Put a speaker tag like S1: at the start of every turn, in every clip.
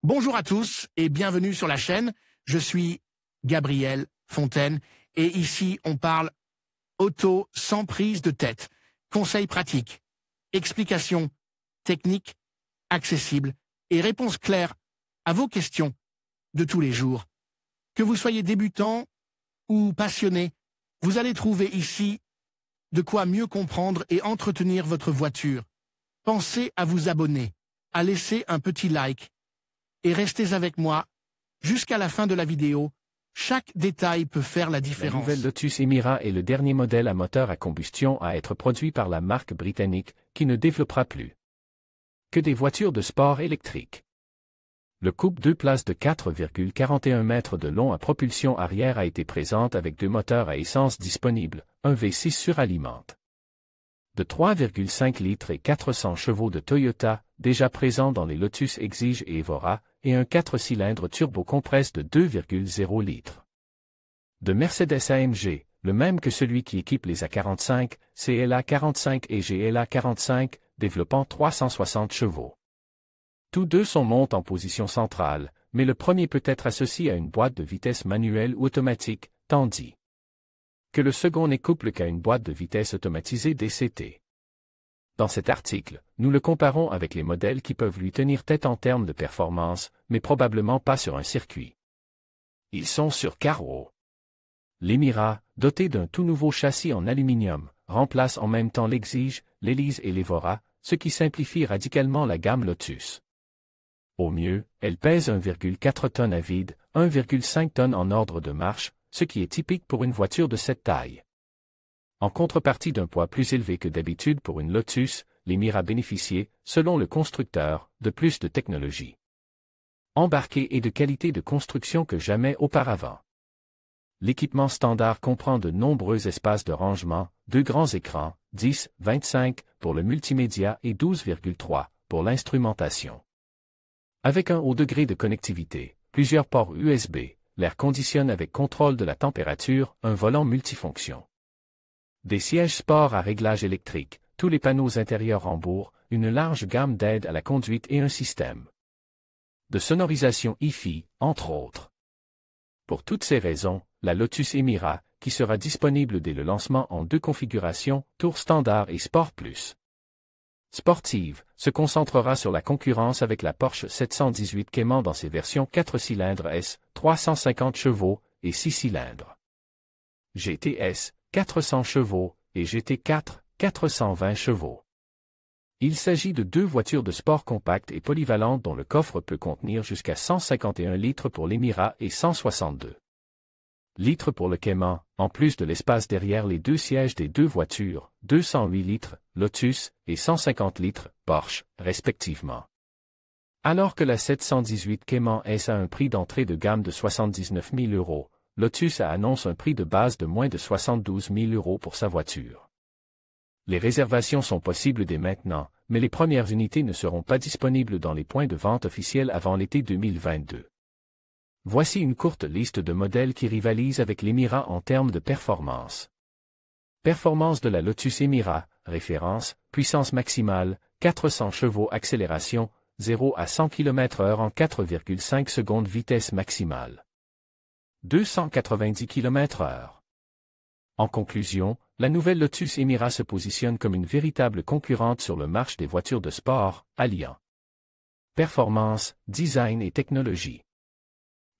S1: Bonjour à tous et bienvenue sur la chaîne. Je suis Gabriel Fontaine et ici on parle auto sans prise de tête. Conseils pratiques, explications techniques, accessibles et réponses claires à vos questions de tous les jours. Que vous soyez débutant ou passionné, vous allez trouver ici de quoi mieux comprendre et entretenir votre voiture. Pensez à vous abonner, à laisser un petit like et restez avec moi jusqu'à la fin de la vidéo. Chaque détail peut faire la différence.
S2: La nouvelle Lotus Emira est le dernier modèle à moteur à combustion à être produit par la marque britannique, qui ne développera plus que des voitures de sport électriques. Le coupe 2 places de 4,41 mètres de long à propulsion arrière a été présente avec deux moteurs à essence disponibles, un V6 suralimente de 3,5 litres et 400 chevaux de Toyota, déjà présent dans les Lotus Exige et Evora, et un 4 cylindres turbo-compresse de 2,0 litres. De Mercedes AMG, le même que celui qui équipe les A45, CLA 45 et GLA 45, développant 360 chevaux. Tous deux sont montés en position centrale, mais le premier peut être associé à une boîte de vitesse manuelle ou automatique, tandis que le second n'est couplé qu'à une boîte de vitesse automatisée DCT. Dans cet article, nous le comparons avec les modèles qui peuvent lui tenir tête en termes de performance, mais probablement pas sur un circuit. Ils sont sur carreau. L'Emira, doté d'un tout nouveau châssis en aluminium, remplace en même temps l'Exige, l'Elise et l'Evora, ce qui simplifie radicalement la gamme Lotus. Au mieux, elle pèse 1,4 tonnes à vide, 1,5 tonnes en ordre de marche, ce qui est typique pour une voiture de cette taille. En contrepartie d'un poids plus élevé que d'habitude pour une Lotus, l'Emira bénéficiait, selon le constructeur, de plus de technologie embarquée et de qualité de construction que jamais auparavant. L'équipement standard comprend de nombreux espaces de rangement, deux grands écrans, 10/25 pour le multimédia et 12,3 pour l'instrumentation. Avec un haut degré de connectivité, plusieurs ports USB, l'air conditionne avec contrôle de la température, un volant multifonction. Des sièges sport à réglage électrique, tous les panneaux intérieurs rembourrent, une large gamme d'aides à la conduite et un système de sonorisation hi-fi, entre autres. Pour toutes ces raisons, la Lotus Emira, qui sera disponible dès le lancement en deux configurations, Tour Standard et Sport Plus. Sportive, se concentrera sur la concurrence avec la Porsche 718 Cayman dans ses versions 4 cylindres S, 350 chevaux, et 6 cylindres. GTS, 400 chevaux, et GT4, 420 chevaux. Il s'agit de deux voitures de sport compactes et polyvalentes dont le coffre peut contenir jusqu'à 151 litres pour l'Emira et 162 litres pour le Cayman, en plus de l'espace derrière les deux sièges des deux voitures, 208 litres, Lotus, et 150 litres, Porsche, respectivement. Alors que la 718 Cayman S a un prix d'entrée de gamme de 79 000 €, Lotus annonce un prix de base de moins de 72 000 € pour sa voiture. Les réservations sont possibles dès maintenant, mais les premières unités ne seront pas disponibles dans les points de vente officiels avant l'été 2022. Voici une courte liste de modèles qui rivalisent avec l'Emira en termes de performance. Performance de la Lotus Emira, référence, puissance maximale, 400 chevaux accélération, 0 à 100 km/h en 4,5 secondes vitesse maximale. 290 km/h. En conclusion, la nouvelle Lotus Emira se positionne comme une véritable concurrente sur le marché des voitures de sport, alliant performance, design et technologie.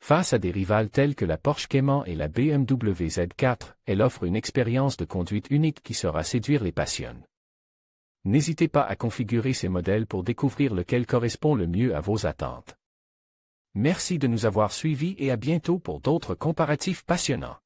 S2: Face à des rivales tels que la Porsche Cayman et la BMW Z4, elle offre une expérience de conduite unique qui saura séduire les passionnés. N'hésitez pas à configurer ces modèles pour découvrir lequel correspond le mieux à vos attentes. Merci de nous avoir suivis et à bientôt pour d'autres comparatifs passionnants.